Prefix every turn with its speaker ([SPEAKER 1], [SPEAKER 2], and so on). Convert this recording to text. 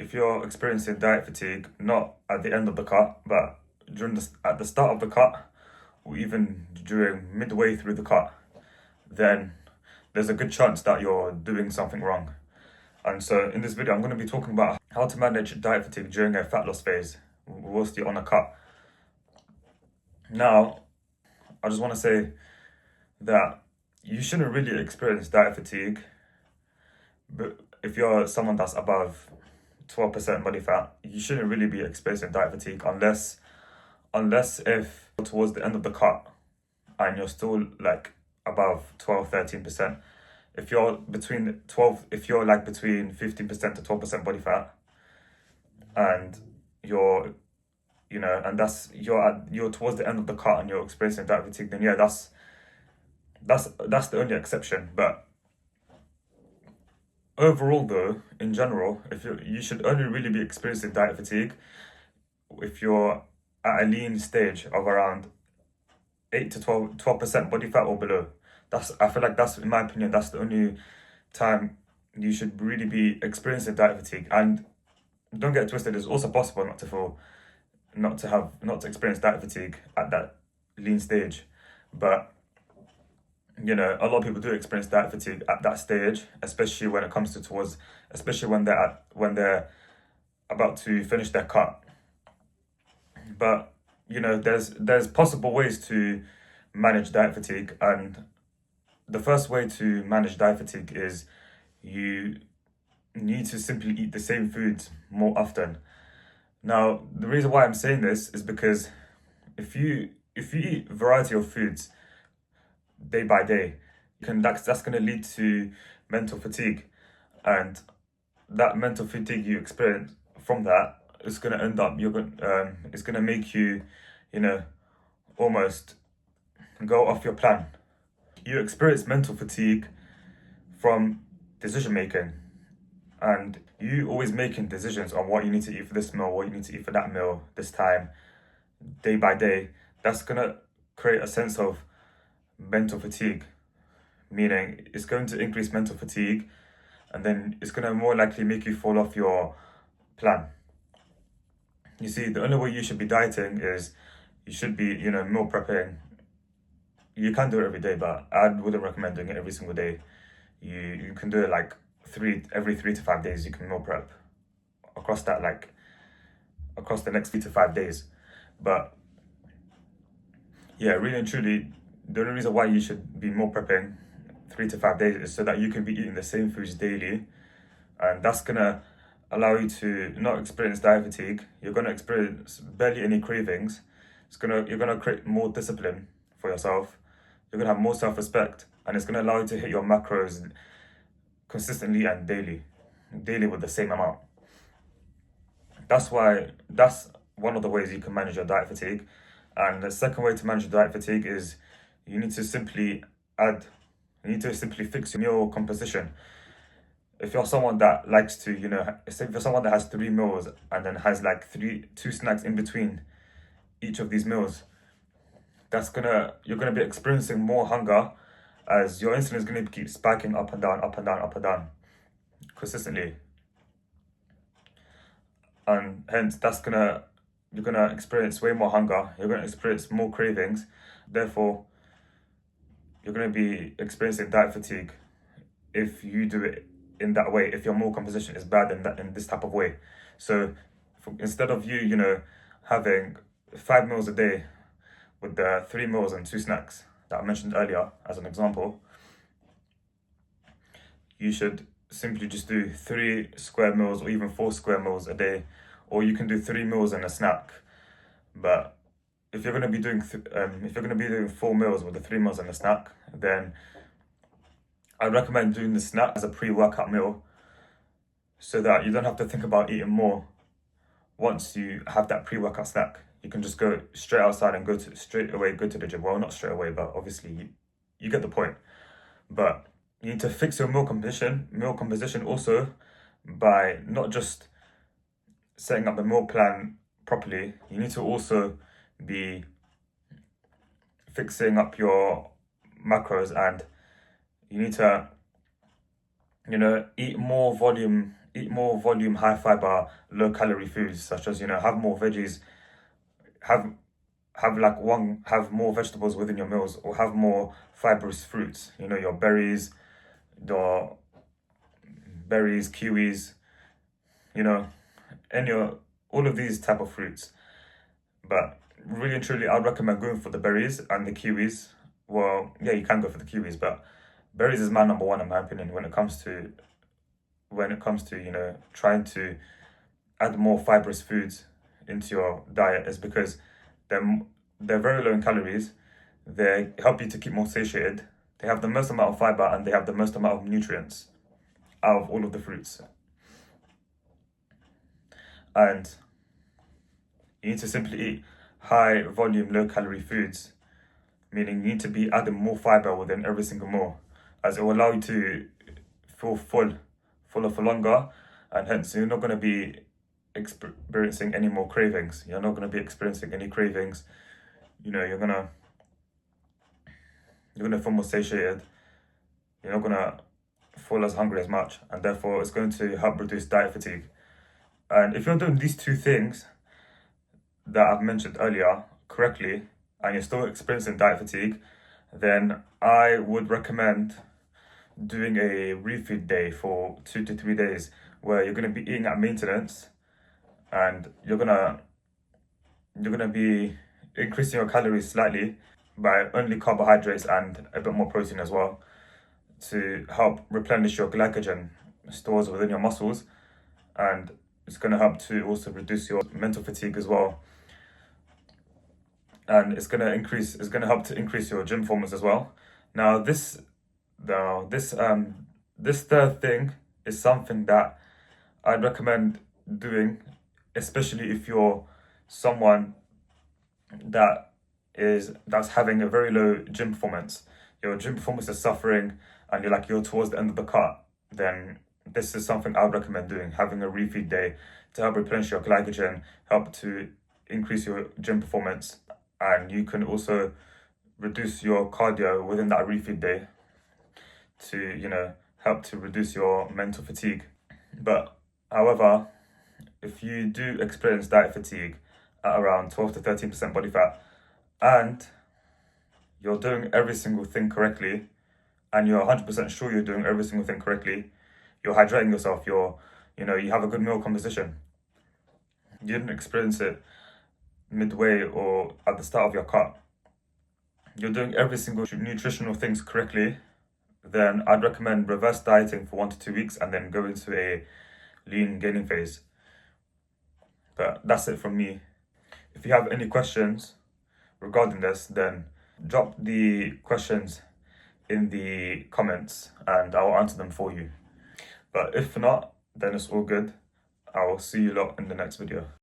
[SPEAKER 1] if you're experiencing diet fatigue, not at the end of the cut, but at the start of the cut, or even during midway through the cut, then there's a good chance that you're doing something wrong. And so in this video, I'm going to be talking about how to manage diet fatigue during a fat loss phase whilst you're on a cut. Now, I just want to say that you shouldn't really experience diet fatigue, but if you're someone that's above 12% body fat, you shouldn't really be experiencing diet fatigue unless if towards the end of the cut and you're still like above 12-13%. If you're between 15% to 12% body fat, and you're towards the end of the cut and you're experiencing diet fatigue, then yeah, that's the only exception. But overall, though, in general, you should only really be experiencing diet fatigue if you're at a lean stage of around 8 to 12% body fat or below. I feel like that's, in my opinion, that's the only time you should really be experiencing diet fatigue. And don't get it twisted, it's also possible not to experience diet fatigue at that lean stage. But a lot of people do experience diet fatigue at that stage, especially when it comes especially when they're about to finish their cut. But there's possible ways to manage diet fatigue, and the first way to manage diet fatigue is you need to simply eat the same foods more often. Now, the reason why I'm saying this is because if you eat a variety of foods day by day, that's going to lead to mental fatigue, and that mental fatigue you experience from that is going to end up it's going to make you almost go off your plan. You experience mental fatigue from decision making, and you always making decisions on what you need to eat for this meal, what you need to eat for that meal, this time, day by day. That's gonna create a sense of mental fatigue, meaning it's going to increase mental fatigue, and then it's gonna more likely make you fall off your plan. You see, the only way you should be dieting is you should be, meal prepping. You can do it every day, but I wouldn't recommend doing it every single day. You can do it like every 3 to 5 days. You can meal prep across the next 3 to 5 days. But yeah, really and truly, the only reason why you should be meal prepping 3 to 5 days is so that you can be eating the same foods daily, and that's gonna allow you to not experience diet fatigue. You're gonna experience barely any cravings. You're gonna create more discipline for yourself. You're gonna have more self-respect, and it's gonna allow you to hit your macros consistently and daily with the same amount. That's one of the ways you can manage your diet fatigue. And the second way to manage your diet fatigue is you need to simply fix your meal composition. If you're someone that likes to, if you're someone that has 3 meals and then has like 2 snacks in between each of these meals, you're gonna be experiencing more hunger, as your insulin is gonna keep spiking up and down consistently, and hence you're gonna experience way more hunger. You're gonna experience more cravings. Therefore, you're gonna be experiencing diet fatigue if you do it in that way. If your meal composition is bad in this type of way, so instead of you having 5 meals a day with the 3 meals and 2 snacks that I mentioned earlier as an example, you should simply just do 3 square meals or even 4 square meals a day, or you can do 3 meals and a snack. But if you're going to be doing 4 meals with the 3 meals and a snack, then I recommend doing the snack as a pre-workout meal, so that you don't have to think about eating more once you have that pre-workout snack. You can just go straight outside and go to the gym. Well, not straight away, but obviously you get the point. But you need to fix your meal composition also by not just setting up the meal plan properly. You need to also be fixing up your macros, and you need to eat more volume eat more volume, high fiber, low calorie foods, such as, have more veggies, have have more vegetables within your meals, or have more fibrous fruits, your your berries, kiwis, you know, any all of these type of fruits. But really and truly, I'd recommend going for the berries and the kiwis. Well, yeah, you can go for the kiwis, but berries is my number one in my opinion when it comes to trying to add more fibrous foods into your diet, is because they're very low in calories. They help you to keep more satiated. They have the most amount of fiber and they have the most amount of nutrients out of all of the fruits. And you need to simply eat high volume, low calorie foods, meaning you need to be adding more fiber within every single meal, as it will allow you to feel fuller for longer, and hence you're not going to be experiencing any more cravings. You're not going to be experiencing any cravings. You're gonna feel more satiated. You're not gonna feel as hungry as much, and therefore it's going to help reduce diet fatigue. And if you're doing these two things that I've mentioned earlier correctly, and you're still experiencing diet fatigue, then I would recommend doing a refeed day for 2 to 3 days, where you're going to be eating at maintenance, and you're gonna be increasing your calories slightly by only carbohydrates and a bit more protein as well, to help replenish your glycogen stores within your muscles. And it's going to help to also reduce your mental fatigue as well. And it's going to help to increase your gym performance as well. Now this third thing is something that I'd recommend doing, especially if you're someone that's having a very low gym performance. Your gym performance is suffering and you're towards the end of the cut, then this is something I would recommend doing, having a refeed day to help replenish your glycogen, help to increase your gym performance, and you can also reduce your cardio within that refeed day to, help to reduce your mental fatigue. But however, if you do experience diet fatigue at around 12 to 13% body fat, and you're doing every single thing correctly, and you're 100% sure you're doing every single thing correctly, you're hydrating yourself, you have a good meal composition, you didn't experience it midway or at the start of your cut, you're doing every single nutritional things correctly, then I'd recommend reverse dieting for 1 to 2 weeks and then go into a lean gaining phase. But that's it from me. If you have any questions regarding this, then drop the questions in the comments and I'll answer them for you. But if not, then it's all good. I'll see you lot in the next video.